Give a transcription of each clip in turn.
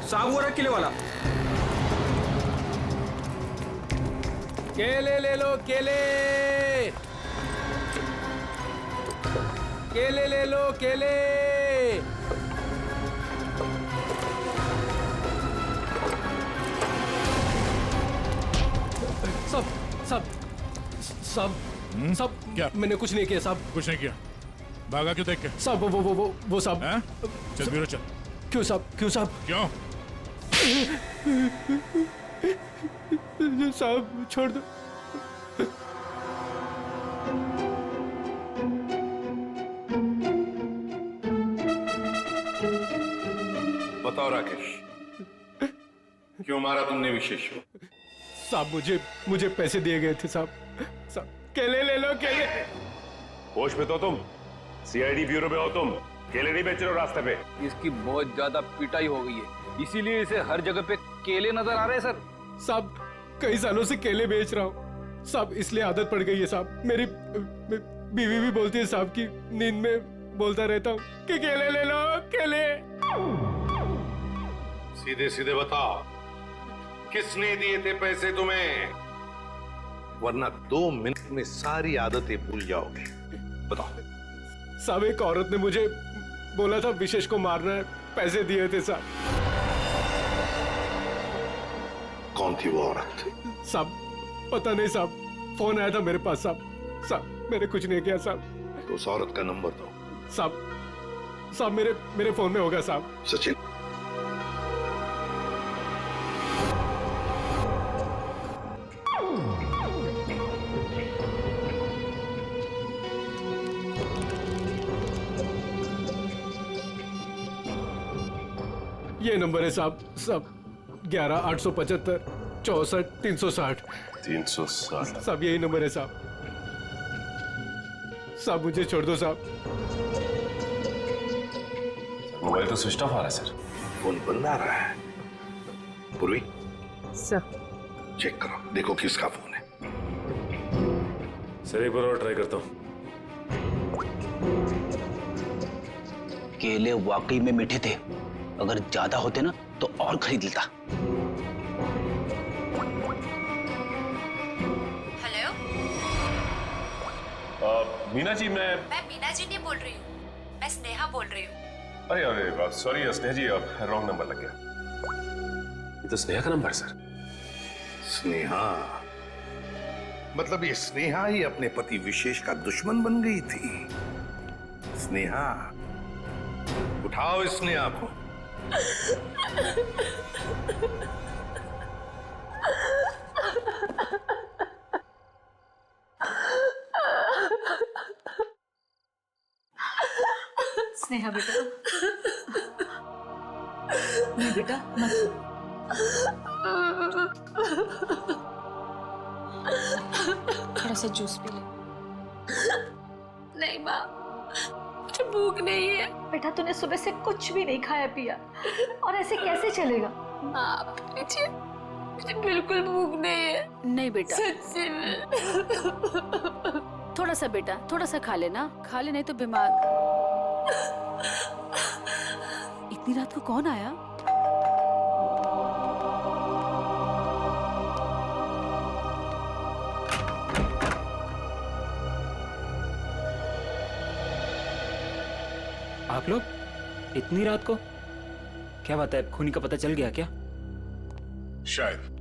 साहब वो रहा किले वाला। केले ले लो, केले केले ले लो, केले। सब सब सब सब क्या? मैंने कुछ नहीं किया साहब। कुछ नहीं किया? भागा क्यों देख के? साहब वो साहब। हैं? चल ब्यूरो चल। क्यों साहब? क्यों साहब? क्यों? साहब छोड़ दो। बताओ राकेश, क्यों मारा तुमने विशेष को? साहब मुझे पैसे दिए गए थे साहब। साहब केले ले लो, केले। होश में तो तुम सीआईडी ब्यूरो में हो, तुम केले नहीं बेच रहे हो रास्ते पे। इसकी बहुत ज्यादा पिटाई हो गई है, इसीलिए इसे हर जगह पे केले नजर आ रहे हैं सर। साहब कई सालों से केले बेच रहा हूँ साहब, इसलिए आदत पड़ गई है साहब। मेरी बीवी भी बोलती है साहब की नींद में बोलता रहता हूँ कि केले ले लो, केले। सीधे सीधे बताओ, किसने दिए थे पैसे तुम्हें? वरना 2 मिनट में सारी आदतें भूल जाओगे। बताओ। साहब एक औरत ने मुझे बोला था विशेष को मारना है, पैसे दिए थे साहब। कौन थी वो औरत? साहब पता नहीं साहब, फोन आया था मेरे पास साहब। साहब मैंने कुछ नहीं किया साहब। तो उस औरत का नंबर दो। साहब मेरे फोन में होगा साहब। सचिन, ये नंबर है साहब। 11-875 64 360। 360। साहब यही नंबर है साहब। साहब मुझे छोड़ दो साहब। मोबाइल तो स्विच ऑफ आ रहा है सर। फोन बंद आ रहा है। पूर्वी सर चेक करो, देखो किसका फोन है। सर एक बार और ट्राई करता हूँ। केले वाकई में मीठे थे, अगर ज्यादा होते ना तो और खरीद लेता। हेलो, मीना जी, मैं मीना जी नहीं बोल रही हूँ, मैं स्नेहा बोल रही हूँ। अरे अरे सॉरी स्नेहा जी, रॉन्ग नंबर लग गया। ये तो स्नेहा का नंबर है सर। स्नेहा? मतलब ये स्नेहा ही अपने पति विशेष का दुश्मन बन गई थी। स्नेहा, उठाओ इस स्नेहा को। स्नेहा बेटा, नहीं बेटा मत। थोड़ा सा जूस पी ले। नहीं माँ, मुझे भूख नहीं है। बेटा तूने सुबह से कुछ भी नहीं खाया पिया, और ऐसे कैसे चलेगा? माँ मुझे बिल्कुल भूख नहीं है। नहीं बेटा, सच्ची में। थोड़ा सा बेटा, थोड़ा सा खा लेना, खा ले नहीं तो बीमार। इतनी रात को कौन आया? आप लोग इतनी रात को? क्या बात है, खूनी का पता चल गया क्या? शायद।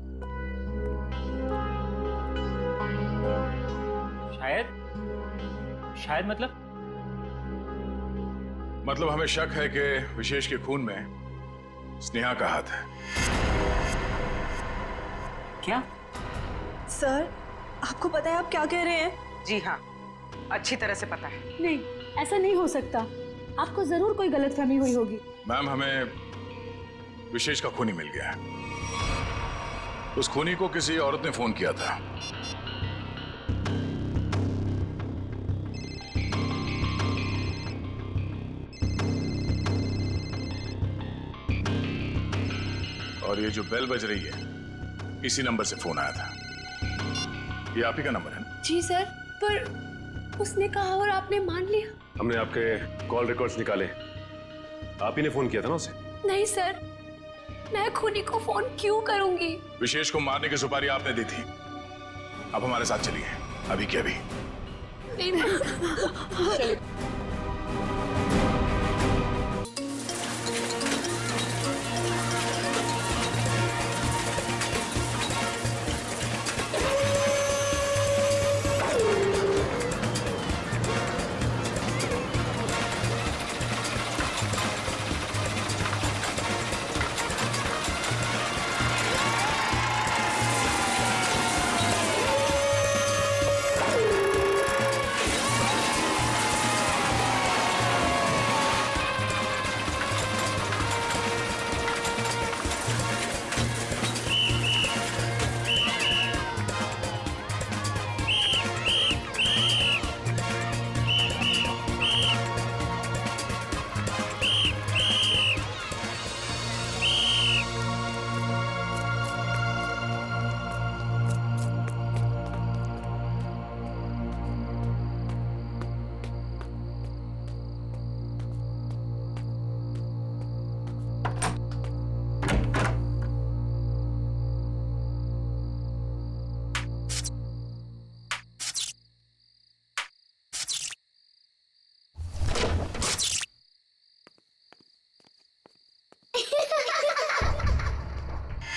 शायद मतलब हमें शक है कि विशेष के खून में स्नेहा का हाथ है। क्या? सर, आपको पता है आप क्या कह रहे हैं? जी हाँ, अच्छी तरह से पता है। नहीं, ऐसा नहीं हो सकता। आपको जरूर कोई गलतफहमी हुई होगी। मैम, हमें विशेष का खूनी मिल गया है। उस खूनी को किसी औरत ने फोन किया था। और ये जो बेल बज रही है, इसी नंबर से फोन आया था। ये आप ही का नंबर है ना? जी सर, पर उसने कहा और आपने मान लिया। हमने आपके कॉल रिकॉर्ड्स निकाले, आप ही ने फोन किया था ना उसे? नहीं सर, मैं खूनी को फोन क्यों करूंगी? विशेष को मारने की सुपारी आपने दी थी। अब हमारे साथ चलिए, अभी के अभी। नहीं चलिए।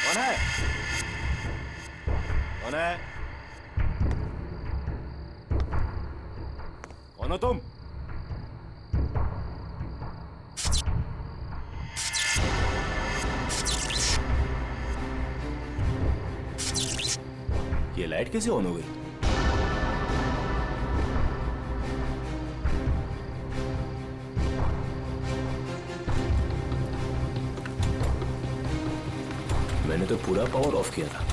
कौन है? कौन है? कौन हो तुम? ये लाइट कैसे ऑन हो गई? मैंने तो पूरा पावर ऑफ किया था।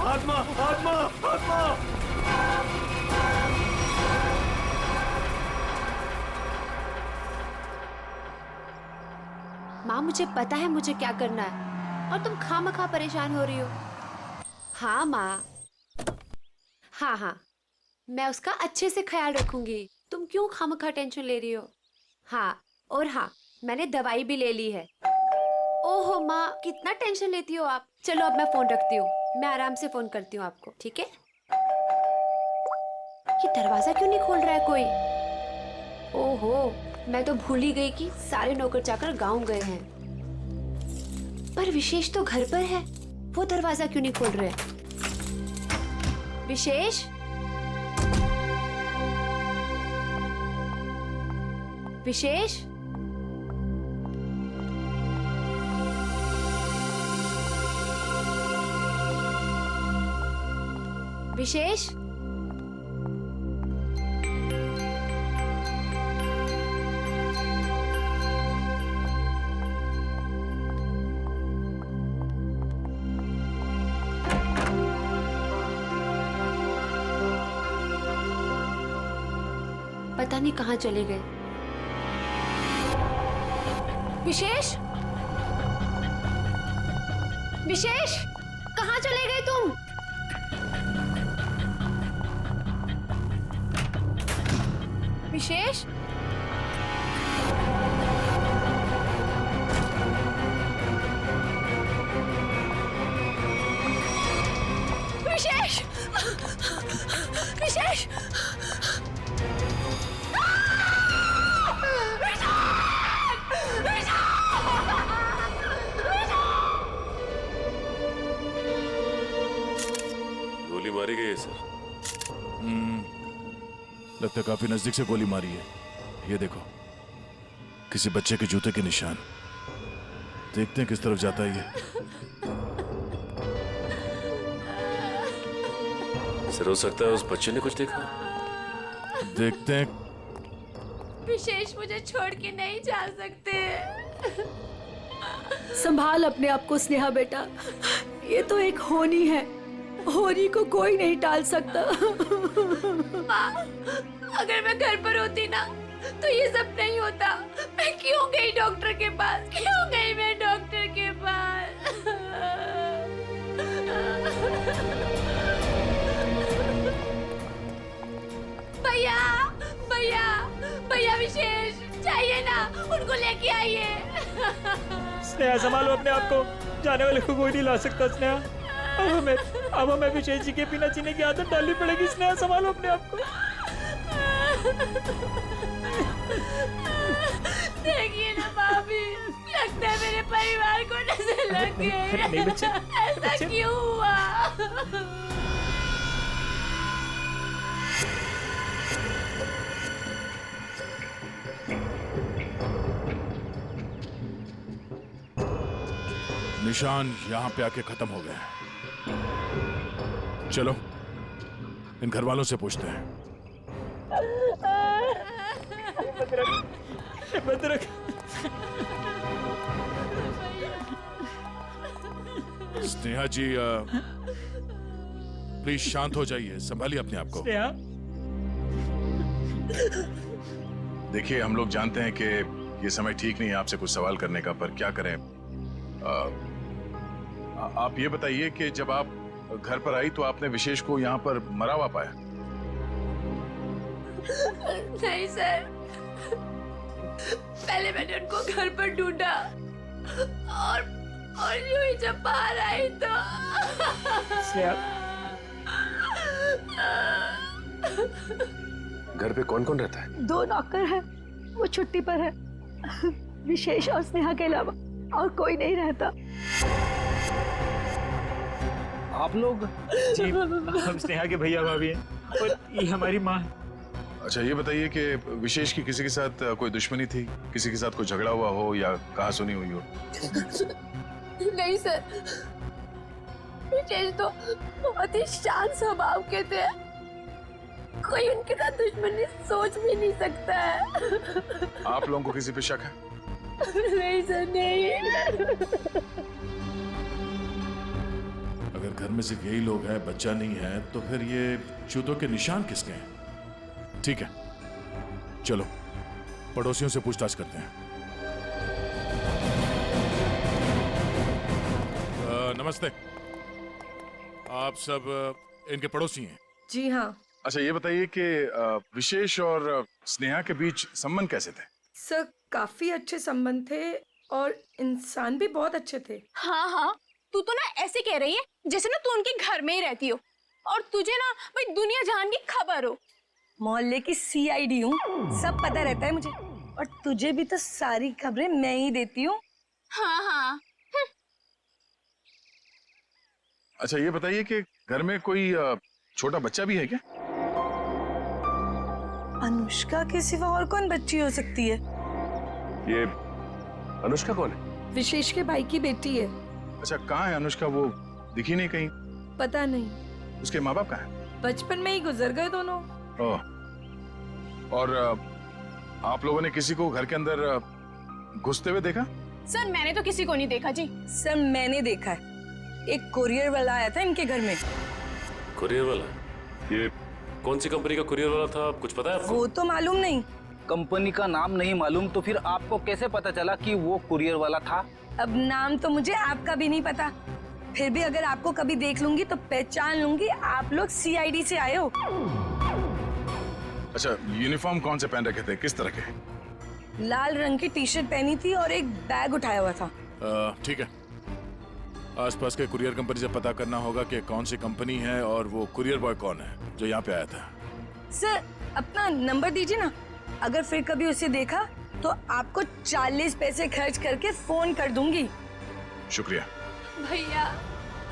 आत्मा आत्मा आत्मा! माँ मुझे पता है मुझे क्या करना है और तुम खामखा परेशान हो रही हो। हाँ माँ, हाँ मैं उसका अच्छे से ख्याल रखूंगी। तुम क्यों खामखा टेंशन ले रही हो? हाँ, और हाँ, मैंने दवाई भी ले ली है। ओहो माँ, कितना टेंशन लेती हो आप। चलो अब मैं फोन रखती हूँ, मैं आराम से फोन करती हूँ आपको, ठीक है? ये दरवाजा क्यों नहीं खोल रहा है कोई? ओहो, मैं तो भूल ही गई कि सारे नौकर चाकर गांव गए हैं। पर विशेष तो घर पर है, वो दरवाजा क्यों नहीं खोल रहे? विशेष, विशेष, विशेष, पता नहीं कहाँ चले गए। विशेष, विशेष, कहाँ चले गए तुम? विशेष, विशेष, विशेष, गोली मारी गई है सर। लगता है काफी नजदीक से गोली मारी है। ये देखो, किसी बच्चे के जूते के निशान। देखते हैं किस तरफ जाता है ये। सर हो सकता है उस बच्चे ने कुछ देखा। देखते हैं। विशेष मुझे छोड़ के नहीं जा सकते। संभाल अपने आप को स्नेहा बेटा, ये तो एक होनी है, होनी को कोई नहीं टाल सकता। माँ, अगर मैं घर पर होती ना तो ये सब नहीं होता। मैं क्यों गई डॉक्टर के पास, क्यों गई मैं डॉक्टर के पास? भैया भैया भैया विशेष चाहिए ना, उनको लेके आइए। स्नेहा संभालो अपने आप को, जाने वाले को कोई नहीं ला सकता स्नेहा। अब हमें विशेष जी के बिना जीने की आदत डालनी पड़ेगी। स्नेहा संभालो अपने आप को। देखिए ना भाभी, लगता है मेरे परिवार को नजर लग गई। ऐसा क्यों हुआ? निशान यहां पे आके खत्म हो गए। चलो इन घर वालों से पूछते हैं। भद्रक, स्नेहा जी प्लीज शांत हो जाइए, संभालिए अपने आप को। देखिए हम लोग जानते हैं कि ये समय ठीक नहीं है आपसे कुछ सवाल करने का, पर क्या करें। आप ये बताइए कि जब आप घर पर आई तो आपने विशेष को यहाँ पर मरा हुआ पाया? नहीं सर, पहले मैंने उनको घर पर ढूंढा और यूं ही जब बाहर आई तो घर पे कौन कौन रहता है? 2 नौकर है, वो छुट्टी पर है। विशेष और स्नेहा के अलावा और कोई नहीं रहता। आप लोग? जी हम स्नेहा के भैया भाभी हैं और ये हमारी माँ है। अच्छा ये बताइए कि विशेष की किसी के साथ कोई दुश्मनी थी, किसी के साथ कोई झगड़ा हुआ हो या कहा सुनी हुई हो? नहीं सर, विशेष तो बहुत ही शांत स्वभाव के थे, कोई उनके साथ दुश्मनी सोच भी नहीं सकता है। आप लोगों को किसी पे शक है? नहीं सर, नहीं। अगर घर में सिर्फ यही लोग हैं, बच्चा नहीं है, तो फिर ये जूतों के निशान किसके हैं? ठीक है चलो पड़ोसियों से पूछताछ करते हैं। नमस्ते, आप सब इनके पड़ोसी हैं? जी हाँ। अच्छा ये बताइए कि विशेष और स्नेहा के बीच संबंध कैसे थे? सर काफी अच्छे संबंध थे और इंसान भी बहुत अच्छे थे। हाँ हाँ, तू तो ना ऐसे कह रही है जैसे ना तू उनके घर में ही रहती हो और तुझे ना भाई दुनिया जहान की खबर हो। मोहल्ले की CID हूँ, सब पता रहता है मुझे, और तुझे भी तो सारी खबरें मैं ही देती हूँ। हाँ हाँ। अच्छा ये बताइए कि घर में कोई छोटा बच्चा भी है क्या? अनुष्का के सिवा और कौन बच्ची हो सकती है? ये अनुष्का कौन है? विशेष के भाई की बेटी है। अच्छा कहाँ है अनुष्का, वो दिखी नहीं कहीं। पता नहीं, उसके माँ बाप कहाँ हैं? बचपन में ही गुजर गए दोनों। ओह, और आप लोगों ने किसी को घर के अंदर घुसते हुए देखा? सर मैंने तो किसी को नहीं देखा जी। सर मैंने देखा है, एक कुरियर वाला आया था इनके घर में। कुरियर वाला? ये कौन सी कंपनी का कुरियर वाला था, कुछ पता है आपको? वो तो मालूम नहीं। कंपनी का नाम नहीं मालूम तो फिर आपको कैसे पता चला कि वो कुरियर वाला था? अब नाम तो मुझे आपका भी नहीं पता, फिर भी अगर आपको कभी देख लूंगी तो पहचान लूंगी आप लोग CID से आए हो। अच्छा यूनिफॉर्म कौन से पहन रखे थे, किस तरह के? लाल रंग की टी-शर्ट पहनी थी और एक बैग उठाया हुआ था। ठीक है, आसपास के कुरियर कंपनी से पता करना होगा कि कौन सी कंपनी है और वो कुरियर बॉय कौन है जो यहाँ पे आया था। सर अपना नंबर दीजिए ना, अगर फिर कभी उसे देखा तो आपको 40 पैसे खर्च करके फोन कर दूंगी। शुक्रिया। भैया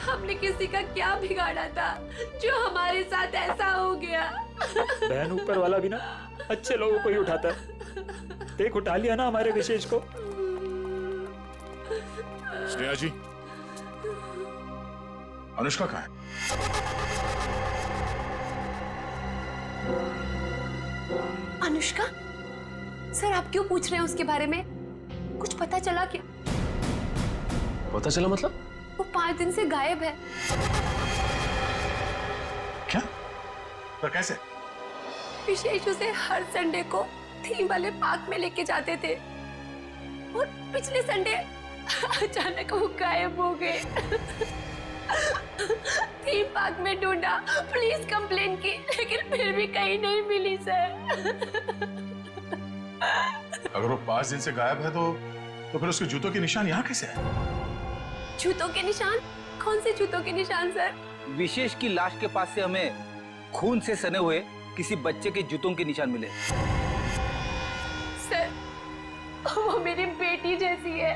हमने किसी का क्या बिगाड़ा था जो हमारे साथ ऐसा हो गया? बहन ऊपर वाला भी ना अच्छे लोगों को ही उठाता है, देख उठा लिया ना हमारे विशेष को। स्नेहा जी, अनुष्का कहाँ है? अनुष्का? सर आप क्यों पूछ रहे हैं उसके बारे में? कुछ पता चला क्या? पता चला मतलब? वो 5 दिन से गायब है। क्या? पर कैसे? विशेष उसे हर संडे को थीम वाले पार्क में लेके जाते थे और पिछले संडे अचानक वो गायब हो गए। थीम पार्क में ढूंढा, पुलिस कंप्लेन की, लेकिन फिर भी कहीं नहीं मिली सर। अगर वो 5 दिन से गायब है तो फिर उसके जूतों के निशान यहाँ कैसे है? जूतों के निशान? कौन से जूतों के निशान सर? विशेष की लाश के पास से हमें खून से सने हुए किसी बच्चे के जूतों के निशान मिले। सर, वो मेरी बेटी जैसी है,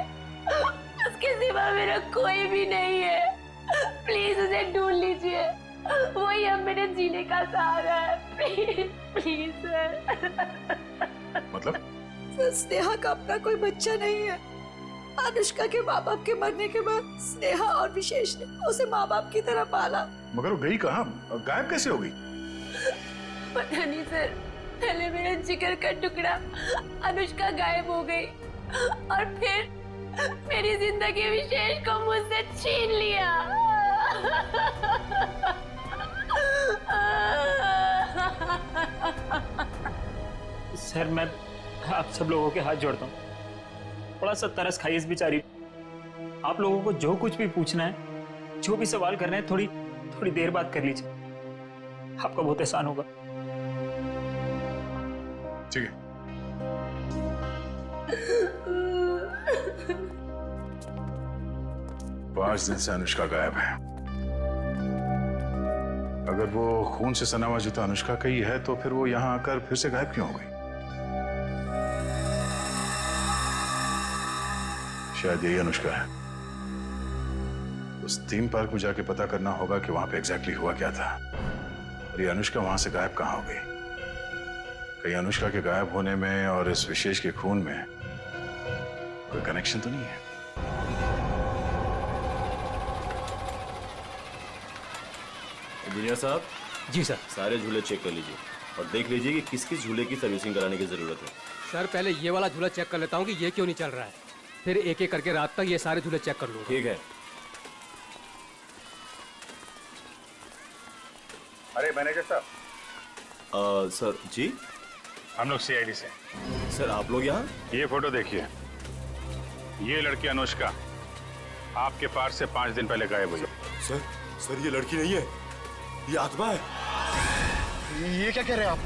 उसके सिवा मेरा कोई भी नहीं है। प्लीज उसे ढूंढ लीजिए, वही अब मेरे जीने का सहारा है। Please please sir. मतलब? सर, स्नेहा का अपना कोई बच्चा नहीं है। अनुष्का के माँ बाप के मरने के बाद स्नेहा और विशेष ने उसे माँ बाप की तरह पाला। मगर वो गई कहाँ? गायब कैसे हो गई? पता नहीं सर, पहले मेरा जिगर का टुकड़ा अनुष्का गायब हो गई और फिर मेरी जिंदगी विशेष को मुझसे छीन लिया। सर, मैं आप सब लोगों के हाथ जोड़ता हूँ, थोड़ा सा तरस खाइए इस बेचारी। आप लोगों को जो कुछ भी पूछना है, जो भी सवाल करना है, थोड़ी देर बाद कर लीजिए, आपका बहुत एहसान होगा। ठीक है। 5 दिन से अनुष्का गायब है। अगर वो खून से सना हुआ जूता अनुष्का का ही है तो फिर वो यहाँ आकर फिर से गायब क्यों हो गई? शायद यही अनुष्का है। उस थीम पार्क में जाके पता करना होगा कि वहां पे एग्जैक्टली हुआ क्या था और ये अनुष्का वहां से गायब कहाँ हो गई। कहीं अनुष्का के गायब होने में और इस विशेष के खून में कोई कनेक्शन तो नहीं है? इंजीनियर साहब। जी सर। सारे झूले चेक कर लीजिए और देख लीजिए कि किस किस झूले की सर्विसिंग कराने की जरूरत है। सर, पहले ये वाला झूला चेक कर लेता हूँ कि ये क्यों नहीं चल रहा है, फिर एक एक करके रात तक ये सारे झूले चेक कर लूंगा। ठीक है। अरे मैनेजर साहब। सर जी, हम लोग सीआईडी से। सर आप लोग यहाँ? ये फोटो देखिए, ये लड़की अनुष्का आपके पार्क से 5 दिन पहले गायब हुई। सर ये लड़की नहीं है, ये आत्मा है। ये क्या कह रहे हैं आप?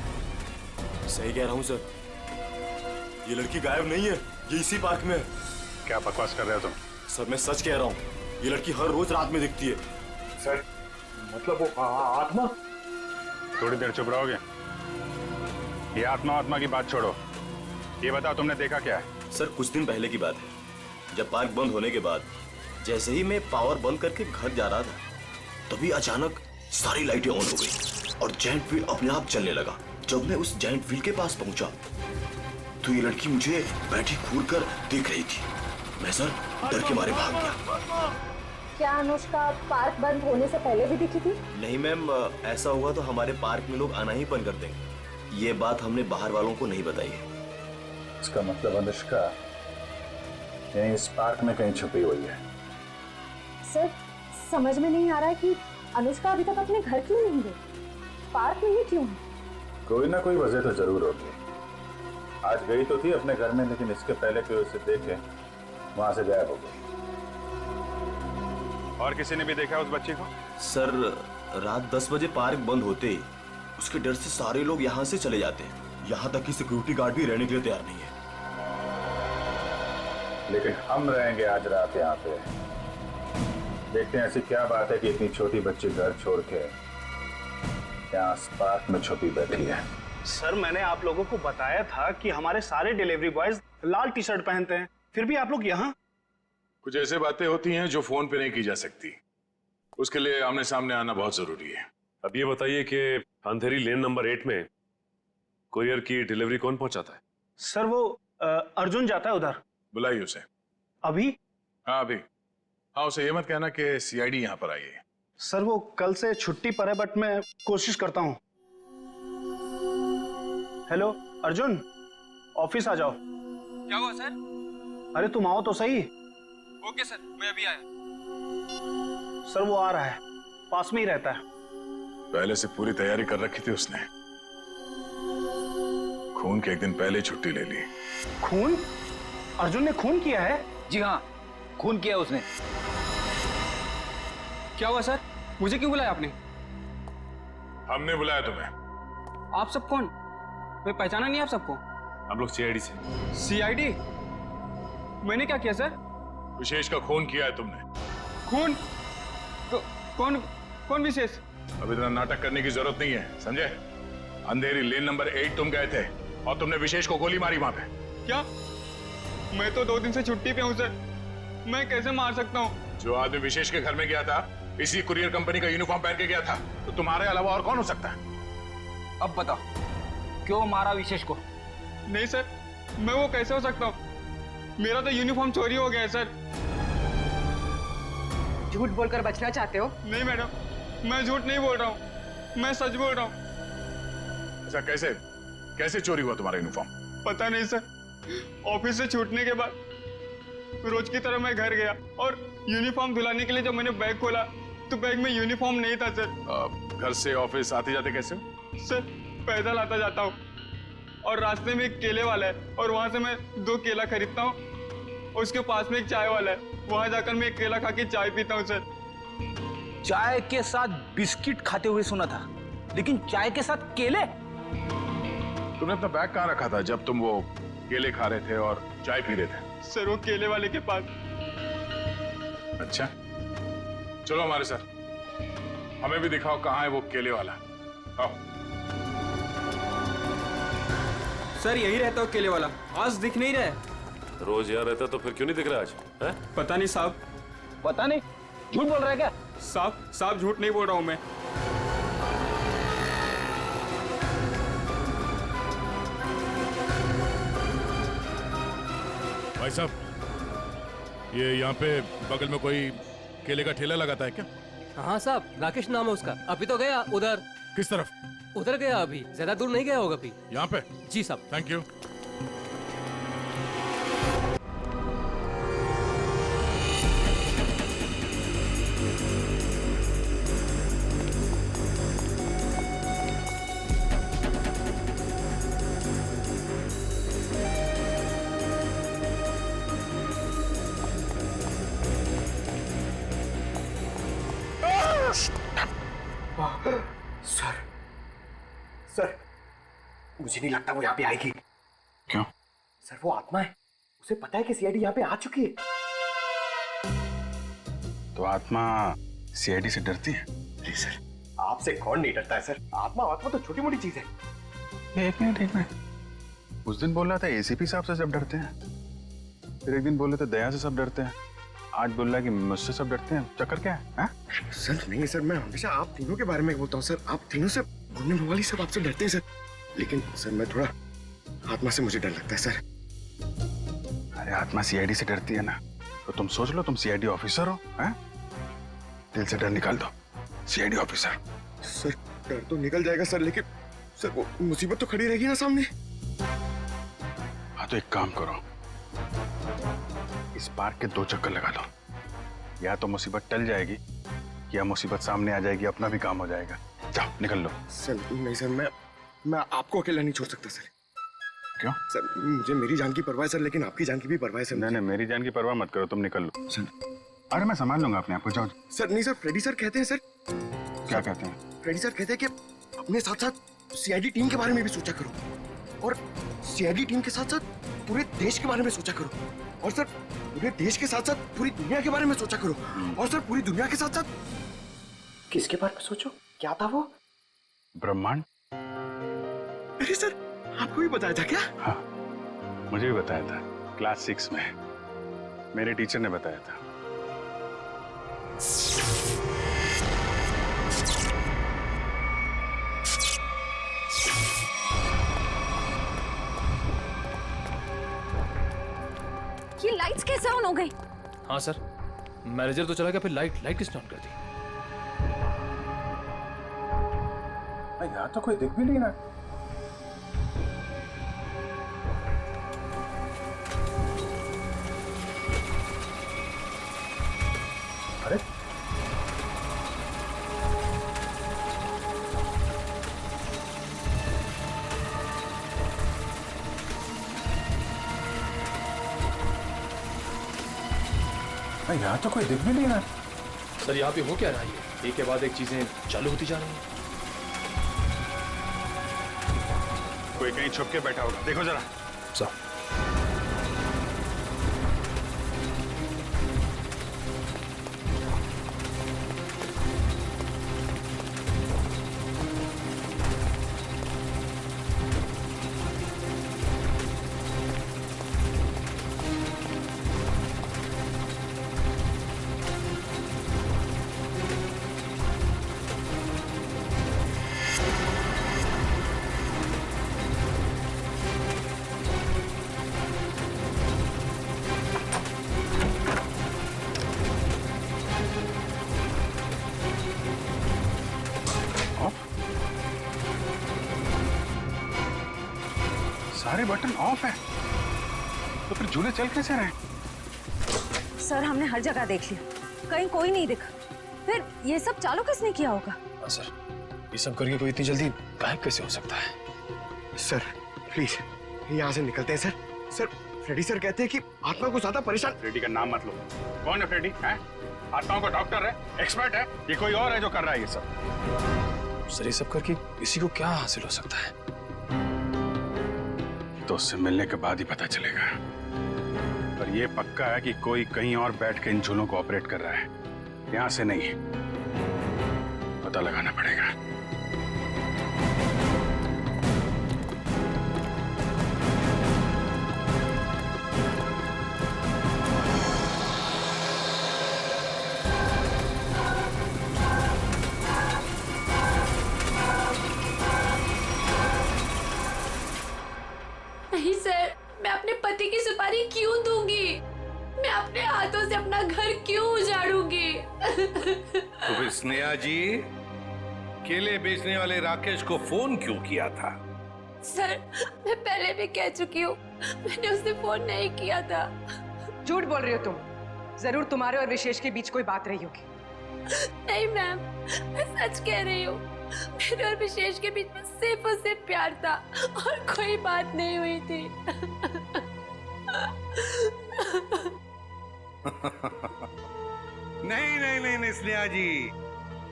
सही कह रहा हूँ सर, ये लड़की गायब नहीं है, ये इसी पार्क में है। क्या बकवास कर रहे हो तुम? सर मैं सच कह रहा हूँ, ये लड़की हर रोज रात में दिखती है। सर मतलब वो आत्मा? थोड़ी देर चुप रहोगे? ये आत्मा की बात छोड़ो, ये बताओ तुमने देखा क्या है? सर कुछ दिन पहले की बात है, जब पार्क बंद होने के बाद जैसे ही मैं पावर बंद करके घर जा रहा था, तभी अचानक सारी लाइटें ऑन हो गई और जायंट व्हील अपने आप चलने लगा। जब मैं उस जायंट व्हील के पास पहुंचा तो ये लड़की मुझे बैठी घूर कर देख रही थी। मैं सर डर के मारे भाग गया। क्या अनुष्का पार्क बंद होने से पहले भी दिखी थी? नहीं मैम, ऐसा हुआ तो हमारे पार्क में लोग आना ही बंद कर देंगे। ये बात हमने बाहर वालों को नहीं बताई है। इसका मतलब अनुष्का यहीं इस पार्क में कहीं छुपी हुई है। सर, समझ में नहीं आ रहा है कि अनुष्का अभी तक अपने घर क्यों नहीं गई, पार्क में ही क्यों है? कोई ना कोई वजह तो जरूर होगी। आज गई तो थी अपने घर में, लेकिन इसके पहले कोई उसे देखे वहां से गायब हो गई। और किसी ने भी देखा उस बच्ची को? सर रात 10 बजे पार्क बंद होते ही उसके डर से सारे लोग यहाँ से चले जाते हैं, यहाँ तक कि सिक्योरिटी गार्ड भी रहने के लिए तैयार नहीं है। लेकिन हम रहेंगे आज रात यहाँ पे। देखते हैं ऐसी क्या बात है कि इतनी छोटी बच्ची घर छोड़ के यहाँ पार्क में छुपी बैठी है। सर मैंने आप लोगों को बताया था कि हमारे सारे डिलीवरी बॉयज लाल टी शर्ट पहनते हैं, फिर भी आप लोग यहाँ। कुछ ऐसे बातें होती हैं जो फोन पे नहीं की जा सकती, उसके लिए आमने सामने आना बहुत जरूरी है। अब ये बताइए कि अंधेरी लेन नंबर 8 में कुरियर की डिलीवरी कौन पहुंचाता है? सर वो अर्जुन जाता है उधर। बुलाइए उसे। अभी? हाँ अभी। हाँ उसे ये मत कहना कि सीआईडी यहाँ पर आई है। सर वो कल से छुट्टी पर है, बट मैं कोशिश करता हूँ। हेलो अर्जुन, ऑफिस आ जाओ। क्या हुआ सर? अरे तुम आओ तो सही। ओके सर, मैं अभी आया। सर वो आ रहा है, पास में ही रहता है। पहले से पूरी तैयारी कर रखी थी उसने। खून के एक दिन पहले छुट्टी ले ली। खून? अर्जुन ने खून किया है? जी हाँ, खून किया उसने। क्या हुआ सर? मुझे क्यों बुलाया आपने? हमने बुलाया तुम्हें। आप सब कौन? मैं पहचाना नहीं आप सबको। हम लोग सीआईडी से। सीआईडी? मैंने क्या किया सर? विशेष का खून किया है तुमने। खून? कौन कौन विशेष? अब इतना नाटक करने की जरूरत नहीं है, समझे? अंधेरी लेन नंबर 8 तुम गए थे और तुमने विशेष को गोली मारी वहां पे। क्या? मैं तो 2 दिन से छुट्टी पे हूँ सर, मैं कैसे मार सकता हूँ? जो आदमी विशेष के घर में गया था, इसी कुरियर कंपनी का यूनिफॉर्म पहन के गया था, तो तुम्हारे अलावा और कौन हो सकता है? अब बताओ, क्यों मारा विशेष को? नहीं सर, मैं वो कैसे हो सकता हूँ? मेरा तो यूनिफॉर्म चोरी हो गया है सर। झूठ बोलकर बचना चाहते हो? नहीं मैडम, मैं झूठ नहीं बोल रहा हूँ, मैं सच बोल रहा हूँ। ऐसा कैसे कैसे चोरी हुआ तुम्हारा यूनिफॉर्म? पता नहीं सर, ऑफिस से छूटने के बाद रोज की तरह मैं घर गया और यूनिफॉर्म धुलाने के लिए जब मैंने बैग खोला तो बैग में यूनिफॉर्म नहीं था सर। घर से ऑफिस आते जाते कैसे हो? सर पैदल आता जाता हूँ और रास्ते में एक केले वाला है और वहां से मैं 2 केला खरीदता हूँ। उसके पास में एक चाय वाला है, वहां जाकर मैं एक केला खा के चाय पीता हूँ सर। चाय के साथ बिस्किट खाते हुए सुना था, लेकिन चाय के साथ केले? तुमने अपना बैग कहाँ रखा था जब तुम वो केले खा रहे थे और चाय पी रहे थे? सर वो केले वाले के पास। अच्छा, चलो हमारे साथ, हमें भी दिखाओ कहाँ है वो केले वाला। आओ। सर यही रहता हो केले वाला, आज दिख नहीं रहा है। रोज यहाँ रहता तो फिर क्यों नहीं दिख रहा आज? है? पता नहीं साहब। पता नहीं, झूठ बोल रहा है क्या? साहब झूठ नहीं बोल रहा हूँ मैं। भाई साहब, ये यहाँ पे बगल में कोई केले का ठेला लगाता है क्या? हाँ साहब, राकेश नाम है उसका। अभी तो गया उधर। किस तरफ? उधर गया, अभी ज्यादा दूर नहीं गया होगा अभी। यहाँ पे? जी साहब। Thank you. सर, मुझे नहीं लगता वो यहाँ पे आएगी। क्यों? सर वो आत्मा है, उसे पता है कि सीआईडी यहाँ पे आ चुकी है। तो आत्मा सीआईडी से डरती है? नहीं सर, आपसे कौन नहीं डरता है सर? आत्मा तो छोटी मोटी चीज है। एक मिनट। उस दिन बोल रहा था एसीपी साहब से सब डरते हैं, फिर एक दिन बोल रहे थे दया से सब डरते हैं, आज बोल रहा है कि मुझसे सब डरते हैं। चक्कर क्या है? सर नहीं सर, मैं हमेशा आप तीनों के बारे में बोलता हूँ सर। आप तीनों से घूमने वाली सब आपसे डरते हैं सर, लेकिन सर मैं थोड़ा आत्मा से मुझे डर लगता है सर। अरे आत्मा सीआईडी से डरती है ना, तो तुम सोच लो तुम सीआईडी ऑफिसर हो, हैं? दिल से डर निकाल दो, सीआईडी ऑफिसर। सर डर तो निकल जाएगा सर, लेकिन सर वो मुसीबत तो खड़ी रहेगी ना सामने। हाँ तो एक काम करो, इस पार्क के 2 चक्कर लगा लो, या तो मुसीबत टल जाएगी या मुसीबत सामने आ जाएगी, अपना भी काम हो जाएगा। जाओ निकल लो। सर नहीं सर, मैं आपको अकेला नहीं छोड़ सकता सर। क्यों? सर मुझे मेरी जान की परवाह है सर, लेकिन आपकी जान की भी परवाह है सर। नहीं, मेरी जान की परवाह मत करो, तुम निकल लो। सर अरे मैं संभाल लूंगा अपने आप को, जाओ। सर नहीं सर, फ्रेडी सर कहते हैं सर। क्या कहते हैं? फ्रेडी सर कहते हैं कि अपने साथ साथ सीआईडी टीम के बारे में भी सोचा करो, और सीआईडी टीम के साथ साथ पूरे देश के बारे में सोचा करो, और सर पूरे देश के साथ साथ पूरी दुनिया के बारे में सोचा करो, और सर पूरी दुनिया के साथ साथ किसके बारे में सोचो? क्या था वो? ब्रह्मांड। अरे सर आपको भी बताया था क्या? हाँ मुझे भी बताया था, क्लास 6 में मेरे टीचर ने बताया था। ये लाइट्स कैसे ऑन हो गई? हाँ सर, मैनेजर तो चला गया, फिर लाइट किसने ऑन कर दी? यहाँ तो कोई दिख भी नहीं रहा। यहाँ तो कोई दिख भी नहीं रहा। सर यहाँ पे हो क्या रहा है? एक के बाद एक चीजें चालू होती जा रही हैं। कोई कहीं छुप के बैठा होगा, देखो जरा। सर सारे बटन ऑफ है, तो फिर झूले चल कैसे रहे? सर हमने हर जगह देख लिया, कहीं कोई नहीं दिखा। फिर ये सब चालू किसने किया होगा? हाँ सर, ये सब करके कोई इतनी जल्दी गायब कैसे हो सकता है? सर प्लीज यहाँ से निकलते हैं सर। सर फ्रेडी सर कहते हैं कि आत्मा को ज्यादा परेशान। फ्रेडी का नाम मत लो। कौन है फ्रेडी? है आत्माओं का डॉक्टर है, एक्सपर्ट है, ये कोई और है जो कर रहा है ये सब? सर ये सब करके किसी को क्या हासिल हो सकता है? तो उससे मिलने के बाद ही पता चलेगा। पर ये पक्का है कि कोई कहीं और बैठ के इन झूलों को ऑपरेट कर रहा है, यहां से नहीं। पता लगाना पड़ेगा। नहीं सर, मैं अपने पति की सुपारी क्यों दूंगी? मैं अपने हाथों से अपना घर क्यों उजाड़ूंगी? तो फिर स्नेहा जी केले बेचने वाले राकेश को फोन क्यों किया था? सर मैं पहले भी कह चुकी हूँ, मैंने उसे फोन नहीं किया था। झूठ बोल रही हो तुम। जरूर तुम्हारे और विशेष के बीच कोई बात रही होगी। नहीं मैम, मैं सच कह रही हूँ। मेरे और विशेष के बीच में सिर्फ और सिर्फ प्यार था और कोई बात नहीं हुई थी। नहीं नहीं नहीं नहीं स्नेहा जी,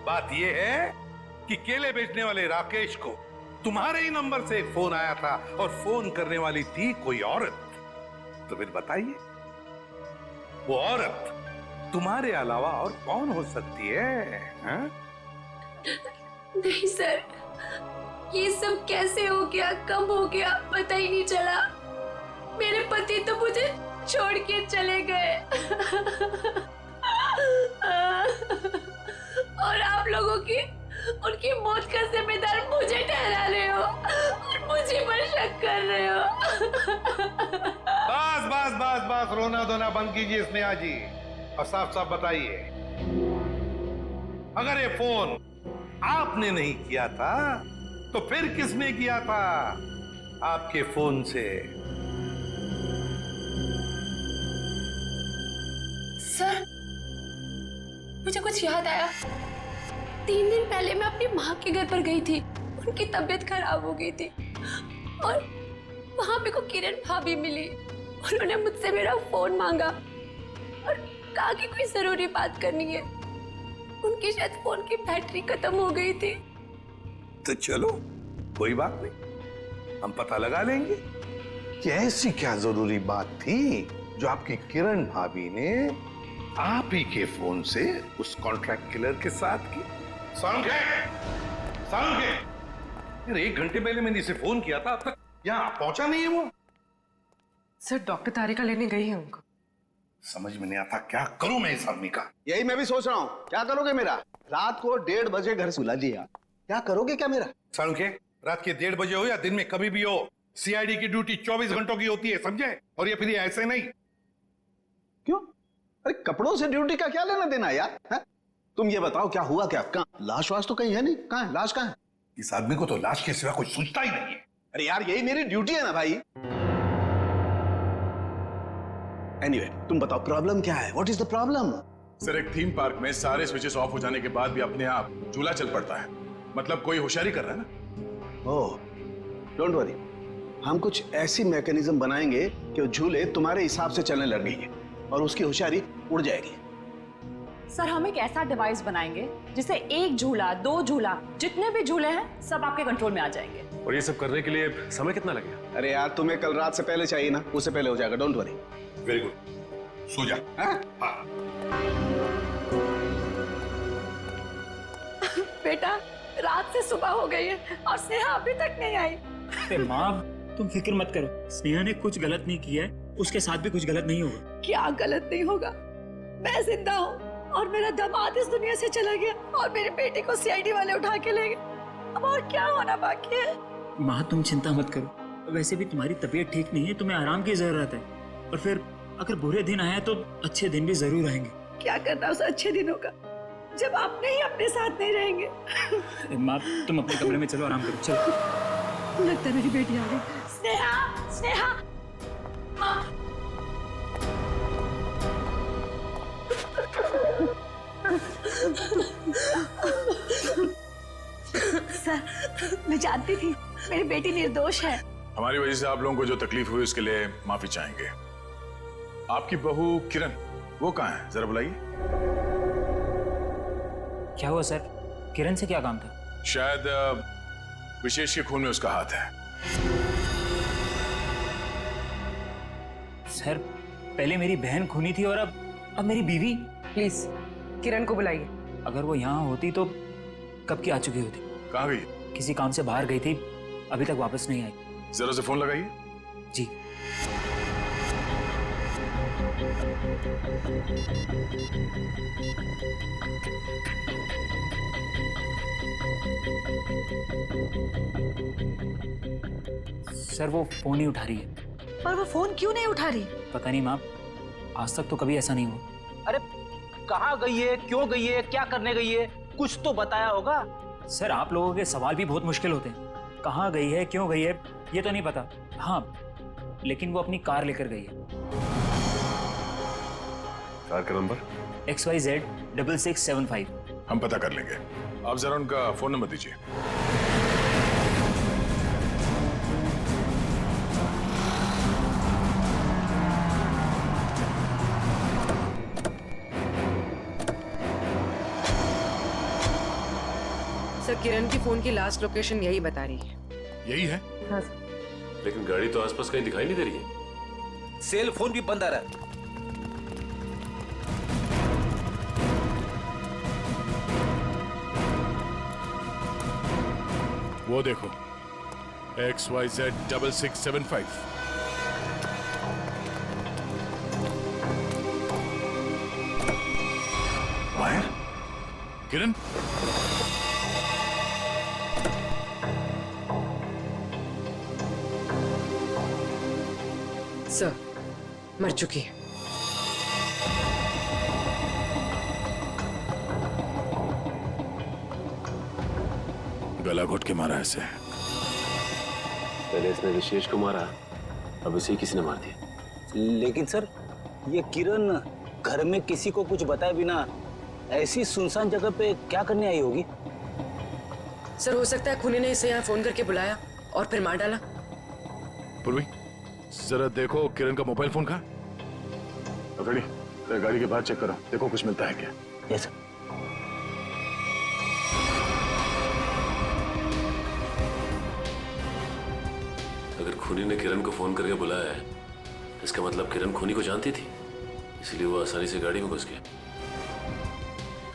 बात यह है कि केले बेचने वाले राकेश को तुम्हारे ही नंबर से एक फोन आया था और फोन करने वाली थी कोई औरत। तो फिर बताइए, वो औरत तुम्हारे अलावा और कौन हो सकती है? हा? नहीं सर, ये सब कैसे हो गया, कब हो गया, पता ही नहीं चला। मेरे पति तो मुझे छोड़ के चले गए और आप लोगों की उनकी मौत का जिम्मेदार मुझे ठहरा रहे हो और मुझे पर शक कर रहे हो। बस बस बस बस, रोना धोना बंद कीजिए स्नेहा जी और साफ साफ बताइए, अगर ये फोन आपने नहीं किया था तो फिर किसने किया था आपके फोन से? सर मुझे कुछ याद आया। 3 दिन पहले मैं अपनी माँ के घर पर गई थी, उनकी तबीयत खराब हो गई थी और वहां पे को किरण भाभी मिली। उन्होंने मुझसे मेरा फोन मांगा और कहा कि कोई जरूरी बात करनी है। उनकी शायद फोन की बैटरी खत्म हो गई थी। तो चलो कोई बात नहीं, हम पता लगा लेंगे कि ऐसी क्या जरूरी बात थी जो आपकी किरण भाभी ने आप ही के फोन से उस कॉन्ट्रैक्ट किलर के साथ की। यार 1 घंटे पहले मैंने इसे फोन किया था, अब तक यहाँ पहुंचा नहीं है वो। सर डॉक्टर तारिका लेने गई है उनको। समझ में नहीं आता क्या करूं मैं इस आदमी का। यही मैं भी सोच रहा हूँ, क्या करोगे मेरा? रात को 1:30 बजे घर सुला दिया, क्या करोगे क्या मेरा? सालुंखे, रात के 1:30 बजे हो या दिन में कभी भी हो, सीआईडी की ड्यूटी 24 घंटों की होती है, समझे? और ये फिर ये ऐसे नहीं। क्यों? अरे कपड़ों से ड्यूटी का क्या लेना देना यार? है? तुम ये बताओ क्या हुआ क्या? कहाँ लाश वाश तो कहीं है नहीं, कहाँ है लाश? कहाँ है? इस आदमी को तो लाश के सिवा कोई सोचता ही नहीं है। अरे यार यही मेरी ड्यूटी है ना भाई। एनीवे, तुम बताओ प्रॉब्लम क्या है? What is the problem? Sir एक थीम पार्क में सारे स्विचेस ऑफ हो जाने के बाद भी अपने आप झूला चल पड़ता है, मतलब कोई होशियारी कर रहा है ना। ओह डोंट वरी, हम कुछ ऐसी मैकेनिज्म बनाएंगे कि वो झूले तुम्हारे हिसाब से चलने लगेंगे और उसकी होशियारी उड़ जाएगी। सर हम एक ऐसा डिवाइस बनाएंगे जिससे 1 झूला 2 झूला जितने भी झूले हैं सब आपके कंट्रोल में आ जाएंगे। और ये सब करने के लिए समय कितना लगेगा? अरे यार तुम्हें कल रात से पहले चाहिए ना, उससे पहले हो जाएगा, डोंट वरी। वेरी गुड, सो जा। हाँ। बेटा रात से सुबह हो गई है और स्नेहा अभी तक नहीं आई। अरे माँ तुम फिक्र मत करो, स्नेहा ने कुछ गलत नहीं किया है, उसके साथ भी कुछ गलत नहीं होगा। क्या गलत नहीं होगा? मैं जिंदा हूँ और मेरा दामाद इस दुनिया से चला गया और मेरे बेटे को सीआईडी वाले उठा के ले गए। अब और क्या होना बाकी है? माँ तुम चिंता मत करो, वैसे भी तुम्हारी तबीयत ठीक नहीं है, तुम्हें आराम की जरूरत है। और फिर अगर बुरे दिन आए तो अच्छे दिन भी जरूर आएंगे। क्या करना उस अच्छे दिनों का जब आपने ही अपने साथ नहीं रहेंगे। माँ तुम अपने कमरे में चलो, आराम करो, चलो। लगता है मेरी बेटी आ गई। स्नेहा, स्नेहा, माँ। सर मैं जानती थी मेरी बेटी निर्दोष है। हमारी वजह से आप लोगों को जो तकलीफ हुई उसके लिए माफी चाहेंगे। आपकी बहू किरण वो कहाँ है, जरा बुलाइए। क्या हुआ सर? किरण से क्या काम था? शायद विशेष के खून में उसका हाथ है। सर पहले मेरी बहन खूनी थी और अब मेरी बीवी। प्लीज किरण को बुलाइए। अगर वो यहाँ होती तो कब की आ चुकी होती। कहाँ गई? किसी काम से बाहर गई थी, अभी तक वापस नहीं आई। जरा से फोन लगाइए। जी। सर वो फोन नहीं उठा रही है। पर वो फोन क्यों नहीं उठा रही? पता नहीं माँ, आज तक तो कभी ऐसा नहीं हुआ। अरे कहाँ गई है, क्यों गई है, क्या करने गई है, कुछ तो बताया होगा। सर आप लोगों के सवाल भी बहुत मुश्किल होते हैं। कहाँ गई है, क्यों गई है, ये तो नहीं पता। हाँ लेकिन वो अपनी कार लेकर गई है। कार का नंबर? XYZ 6675। हम पता कर लेंगे, आप जरा उनका फोन नंबर दीजिए। सर किरण की फोन की लास्ट लोकेशन यही बता रही है। यही है? हाँ सर। लेकिन गाड़ी तो आसपास कहीं दिखाई नहीं दे रही है। सेल फोन भी बंद आ रहा है। वो देखो XYZ 6675। मायर? किरण? सर मर चुकी है। गला घोट के मारा ऐसे। पहले इसने विशेष को मारा, अब इसे किसी ने मार दिया। लेकिन सर ये किरण घर में किसी को कुछ बताए बिना ऐसी सुनसान जगह पे क्या करने आई होगी? सर हो सकता है खूनी ने इसे यहाँ फोन करके बुलाया और फिर मार डाला। पूर्वी जरा देखो किरण का मोबाइल फोन कहाँ? गाड़ी के बाहर चेक करो, देखो कुछ मिलता है क्या। यस। अगर खूनी ने किरण को फोन करके बुलाया है, इसका मतलब किरण खूनी को जानती थी, इसलिए वो आसानी से गाड़ी में घुस गया।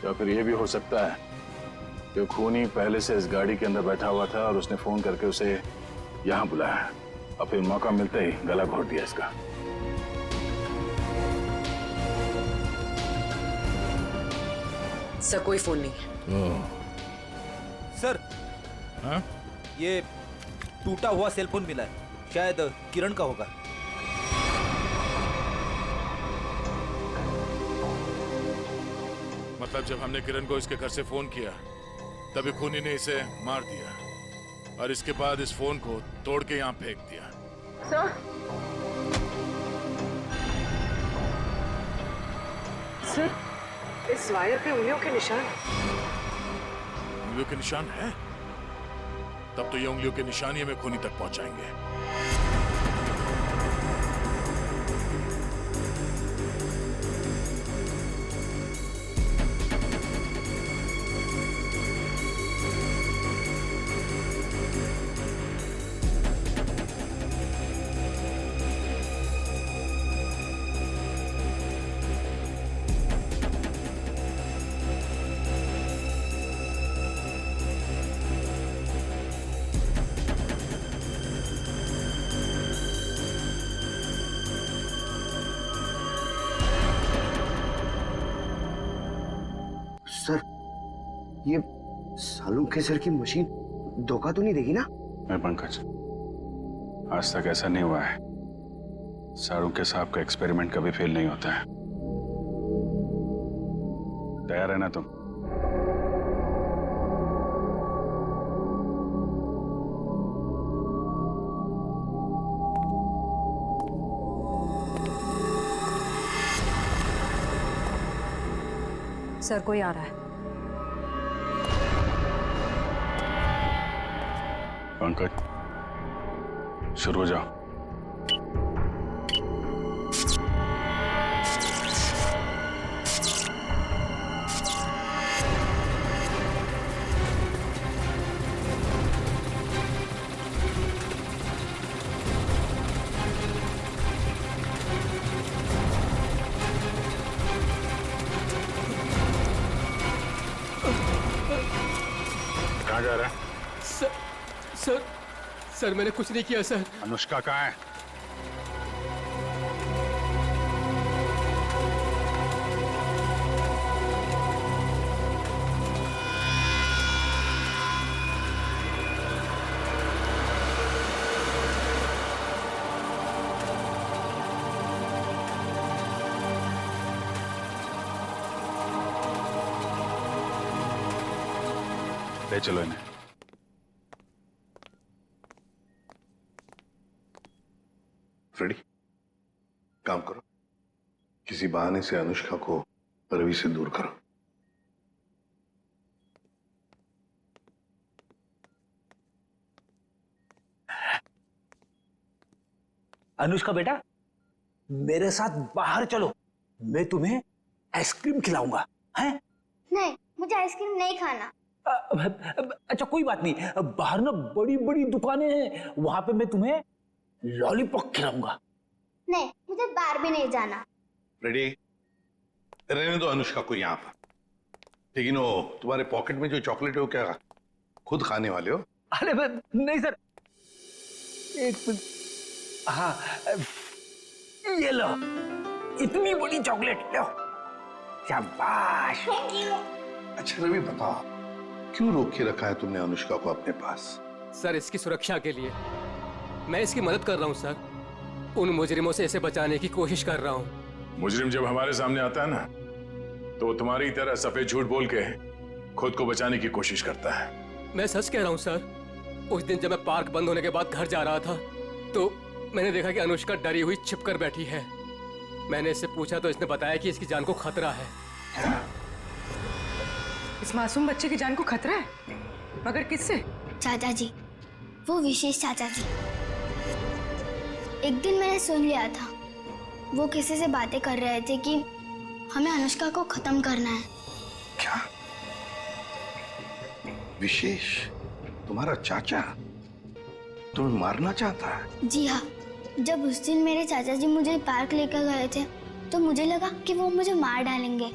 या फिर ये भी हो सकता है कि खूनी पहले से इस गाड़ी के अंदर बैठा हुआ था और उसने फोन करके उसे यहाँ बुलाया और फिर मौका मिलते ही गला घोट दिया इसका। सर कोई फोन नहीं है। सर हाँ? ये टूटा हुआ सेल फोन मिला है, शायद किरण का होगा। मतलब जब हमने किरण को इसके घर से फोन किया तभी खूनी ने इसे मार दिया और इसके बाद इस फोन को तोड़ के यहाँ फेंक दिया। सर सर इस वायर पे उंगलियों के निशान। उंगलियों के निशान है? तब तो ये उंगलियों के निशान ही हमें खूनी तक पहुंचाएंगे। सर, ये सालों के सर की मशीन धोखा तो नहीं देगी ना? मैं पंकज, आज तक ऐसा नहीं हुआ है। सारू के साहब का एक्सपेरिमेंट कभी फेल नहीं होता है। तैयार है ना तुम? सर, कोई आ रहा है। पंकज, शुरू हो जाओ। कहाँ जा रहा है? सर मैंने कुछ नहीं किया सर। अनुष्का कहाँ है? ले चलो इन्हें। फ्रेडी, काम करो, किसी बहाने से अनुष्का को रवि से दूर करो। अनुष्का बेटा, मेरे साथ बाहर चलो, मैं तुम्हें आइसक्रीम खिलाऊंगा। हैं? नहीं, मुझे आइसक्रीम नहीं खाना। अच्छा कोई बात नहीं, बाहर ना बड़ी बड़ी दुकानें हैं, वहां पे मैं तुम्हें लॉलीपॉप खिलाऊंगा। नहीं, मुझे बाहर भी नहीं जाना। रेडी, रहने दो अनुष्का को यहाँ पर। लेकिन वो तुम्हारे पॉकेट में जो चॉकलेट है वो क्या खुद खाने वाले हो? अरे नहीं सर, एक मिनट। हाँ, ये लो, इतनी बड़ी चॉकलेट लो। शाबाश। अच्छा रवि, बताओ क्यों रोक के रखा है तुमने अनुष्का को अपने पास? सर, इसकी सुरक्षा के लिए। मैं इसकी मदद कर रहा हूँ सर। उन मुजरिमों से इसे बचाने की कोशिश कर रहा हूँ। मुजरिम जब हमारे सामने आता है ना, तो वो तुम्हारी तरह सफेद झूठ बोल के खुद को बचाने की कोशिश करता है। मैं सच कह रहा हूँ सर। उस दिन जब मैं पार्क बंद होने के बाद घर जा रहा था, तो मैंने देखा कि अनुष्का डरी हुई छिपकर बैठी है। मैंने इससे पूछा तो इसने बताया कि इसकी जान को खतरा है। इस मासूम बच्चे की जान को खतरा है? मगर किससे? चाचा जी, वो विशेष चाचा जी। एक दिन मैंने सुन लिया था, वो किसी से बातें कर रहे थे कि हमें अनुष्का को खत्म करना है। क्या? विशेष तुम्हारा चाचा तुम्हें मारना चाहता है? जी हाँ, जब उस दिन मेरे चाचा जी मुझे पार्क लेकर गए थे, तो मुझे लगा कि वो मुझे मार डालेंगे,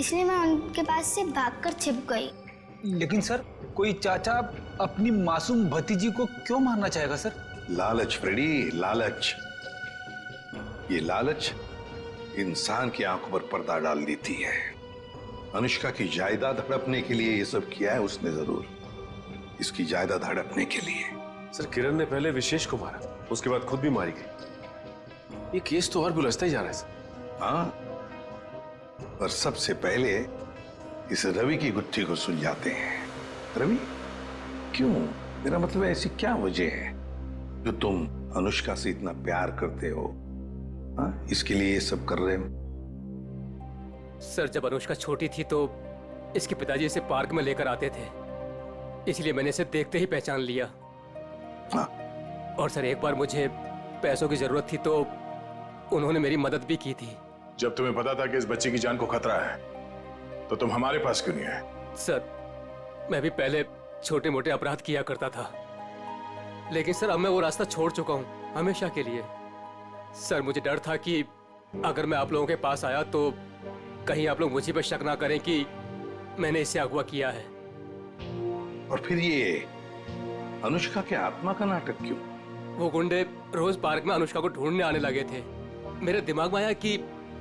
इसलिए मैं उनके पास से भागकर छिप गई। लेकिन सर, कोई चाचा अपनी मासूम भतीजी को क्यों मारना चाहेगा सर? लालच फ्रेडी, लालच। ये लालच इंसान की आंखों पर पर्दा डाल देती है। अनुष्का की जायदाद हड़पने के लिए ये सब किया है उसने, जरूर इसकी जायदाद हड़पने के लिए। सर, किरण ने पहले विशेष को मारा, उसके बाद खुद भी मारी गई। ये केस तो और भी उलझता ही जा रहा है सर। हाँ, और सबसे पहले इस रवि की गुत्थी को सुलझाते हैं। रवि, क्यों? मेरा मतलब है, ऐसी क्या वजह है जो तुम अनुष्का से इतना प्यार करते हो? हाँ, इसके लिए ये सब कर रहे हो? सर, जब अनुष्का छोटी थी तो इसके पिताजी इसे पार्क में लेकर आते थे, इसलिए मैंने इसे देखते ही पहचान लिया। हाँ। और सर, एक बार मुझे पैसों की जरूरत थी तो उन्होंने मेरी मदद भी की थी। जब तुम्हें पता था कि इस बच्चे की जान को खतरा है, तो तुम हमारे पास क्यों नहीं आए? सर, मैं भी पहले छोटे मोटे अपराध किया करता था, लेकिन सर अब मैं वो रास्ता छोड़ चुका हूँ हमेशा के लिए। सर, मुझे डर था कि अगर मैं आप लोगों के पास आया तो कहीं आप लोग मुझे पर शक ना करें कि मैंने इसे अगवा किया है। और फिर ये अनुष्का के आत्मा का नाटक क्यों? वो गुंडे रोज पार्क में अनुष्का को ढूंढने आने लगे थे। मेरे दिमाग में आया कि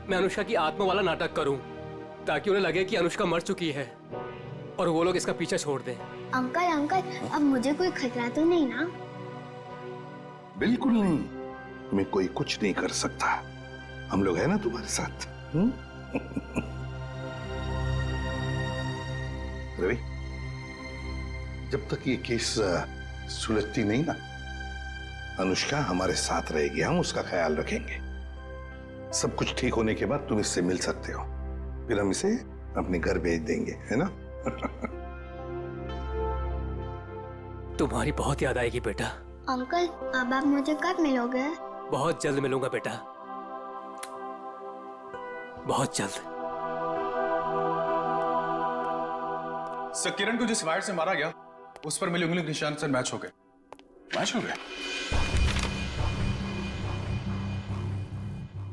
मैं अनुष्का की आत्मा वाला नाटक करूं, ताकि उन्हें लगे कि अनुष्का मर चुकी है और वो लोग इसका पीछा छोड़ दें। अंकल अंकल, अब मुझे कोई खतरा तो नहीं ना? बिल्कुल नहीं, तुम्हें कोई कुछ नहीं कर सकता। हम लोग हैं ना तुम्हारे साथ। रवि, जब तक ये केस सुलझती नहीं ना, अनुष्का हमारे साथ रहेगी, हम उसका ख्याल रखेंगे। सब कुछ ठीक होने के बाद तुम इससे मिल सकते हो, फिर हम इसे अपने घर भेज देंगे, है ना? तुम्हारी बहुत याद आएगी बेटा। अंकल, अब आप मुझे कब मिलोगे? बहुत जल्द मिलूंगा बेटा, बहुत जल्द। सर, किरण को जिस वायर से मारा गया उस पर मिले उंगली के निशान सर मैच हो गए। मैच हो गए?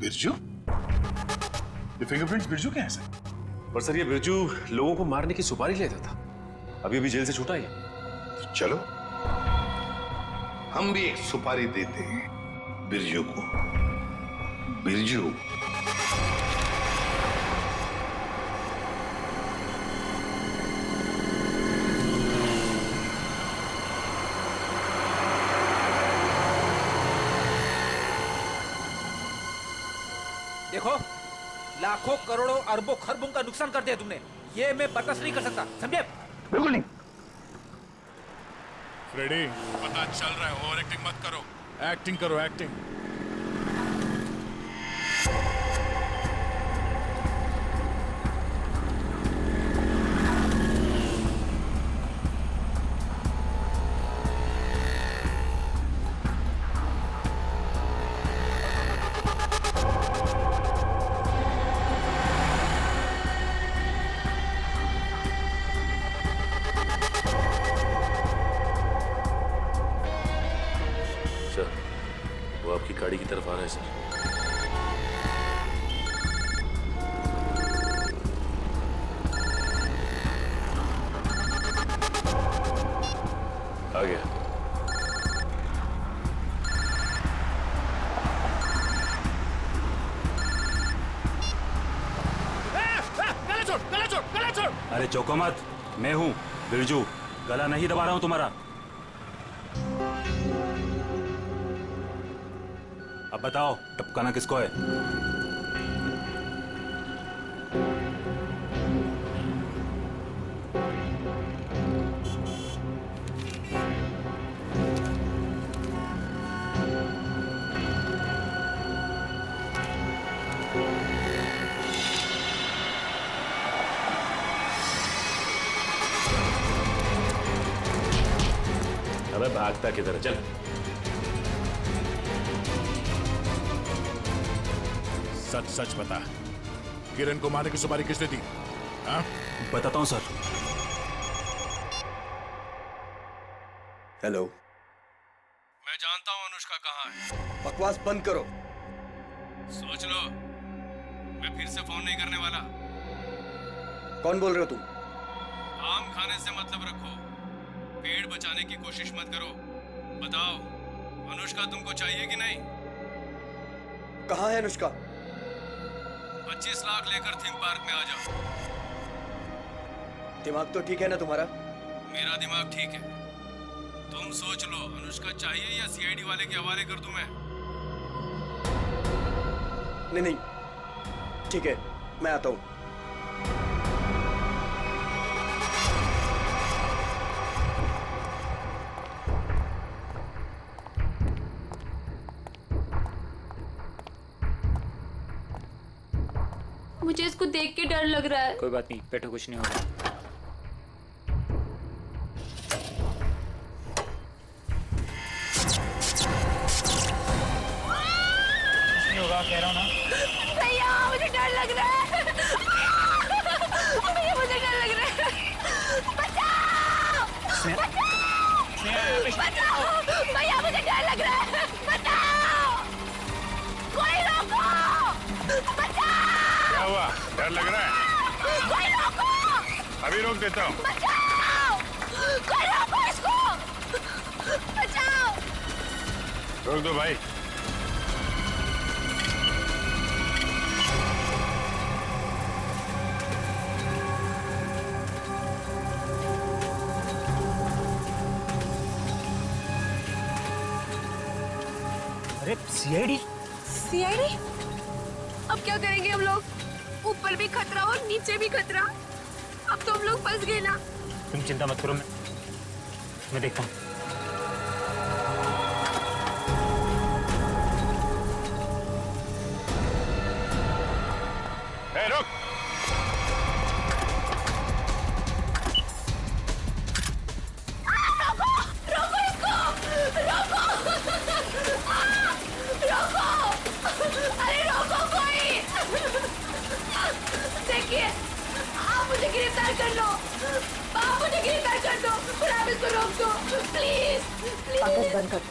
बिरजू? ये फिंगरप्रिंट्स बिरजू के हैं सर? पर सर ये बिरजू लोगों को मारने की सुपारी लेता था, अभी अभी जेल से छूटा है। चलो हम भी एक सुपारी देते हैं बिरजू को। बिरजू, देखो, लाखों करोड़ों अरबों खरबों का नुकसान कर दिया तुमने, ये मैं बर्दाश्त नहीं कर सकता, समझे? बिल्कुल नहीं। फ्रेडी, पता चल रहा है, ओवर एक्टिंग मत करो, एक्टिंग करो, एक्टिंग। वो आपकी गाड़ी की तरफ आ रहा है सर। आ गया। गला छोड़। अरे चौको मत, मैं हूं बिरजू, गला नहीं दबा रहा हूं तुम्हारा। अब बताओ टपकाना किसको है? अबे भागता किधर, चल। सच सच बता, किरण को मारने की सुपारी किसने दी? हाँ? बताता हूं सर। हेलो, मैं जानता हूं अनुष्का कहाँ है। बकवास बंद करो। सोच लो, मैं फिर से फोन नहीं करने वाला। कौन बोल रहे हो तुम? आम खाने से मतलब रखो, पेड़ बचाने की कोशिश मत करो। बताओ, अनुष्का तुमको चाहिए कि नहीं? कहाँ है अनुष्का? 25 लाख लेकर थीम पार्क में आ जाओ। दिमाग तो ठीक है ना तुम्हारा? मेरा दिमाग ठीक है। तुम सोच लो, अनुष्का चाहिए या सीआईडी वाले के हवाले कर दूं मैं? नहीं, ठीक है, मैं आता हूं। मुझे इसको देख के डर लग रहा है। कोई बात नहीं, बैठो, कुछ नहीं होगा। कुछ नहीं होगा, कह रहा हूँ ना। भैया, मुझे डर लग रहा है। भैया, मुझे डर लग रहा है। बचाओ! बचाओ! भैया, मुझे डर लग रहा है। बचाओ! कोई रोको! बचाओ! क्या हुआ? डर लग रहा है? कोई रोको! अभी रोक देता हूँ। बचाओ! कोई रोको इसको! बचाओ! रोक दो भाई। अरे सीआईडी सीआईडी? अब क्या करेंगे हम लोग? ऊपर भी खतरा और नीचे भी खतरा। अब तो हम लोग फंस गए ना। तुम चिंता मत करो, मैं देखता हूँ। रुक। रोको इसको! रोको! रोको! अरे रोको कोई! देखिए, आप मुझे गिरफ्तार कर लो। आप मुझे गिरफ्तार कर दो और आप इसको रोक दो, प्लीज पागल बंद कर।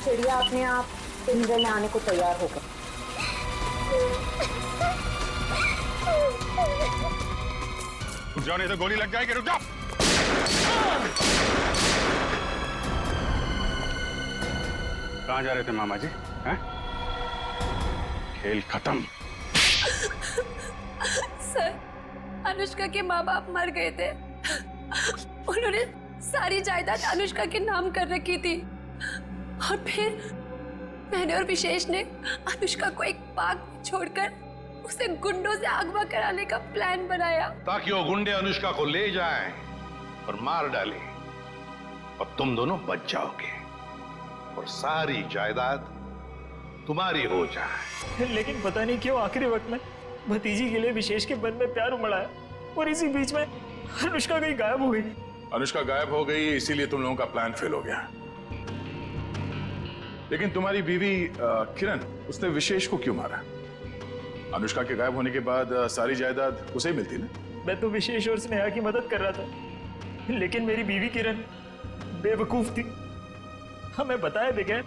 चिड़िया अपने आप पिंजरे में आने को तैयार होगा। रुक जाओ नहीं तो गोली लग जाएगी। रुक जाओ। कहाँ जा रहे थे मामा जी? हैं? खेल खत्म। सर, अनुष्का के माँ बाप मर गए थे। उन्होंने सारी जायदाद अनुष्का के नाम कर रखी थी और फिर मैंने और विशेष ने अनुष्का को एक पार्क में छोड़कर उसे गुंडों से अगवा कराने का प्लान बनाया ताकि वो गुंडे अनुष्का को ले जाएं और मार डालें और तुम दोनों बच जाओगे और सारी जायदाद तुम्हारी हो जाए। लेकिन पता नहीं क्यों आखिरी वक्त में भतीजी के लिए विशेष के मन में प्यार उमड़ा है और इसी बीच में अनुष्का कहीं गायब हो गई। अनुष्का गायब हो गई इसीलिए तुम लोगों का प्लान फेल हो गया। लेकिन तुम्हारी बीवी किरण, उसने विशेष को क्यों मारा? अनुष्का के गायब होने के बाद सारी जायदाद उसे ही मिलती ना। मैं तो विशेष और स्नेहा की मदद कर रहा था, लेकिन मेरी बीवी किरण बेवकूफ थी। हमें बताए बगैर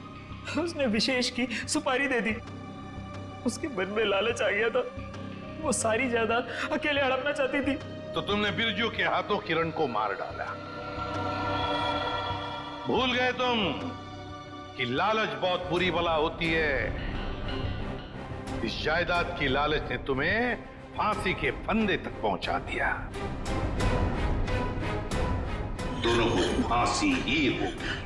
उसने विशेष की सुपारी दे दी। उसके मन में लालच आ गया था, वो सारी जायदाद अकेले हड़पना चाहती थी। तो तुमने बिरजू के हाथों किरण को मार डाला। भूल गए तुम कि लालच बहुत बुरी बला होती है। इस जायदाद की लालच ने तुम्हें फांसी के फंदे तक पहुंचा दिया। दोनों को फांसी ही होगी।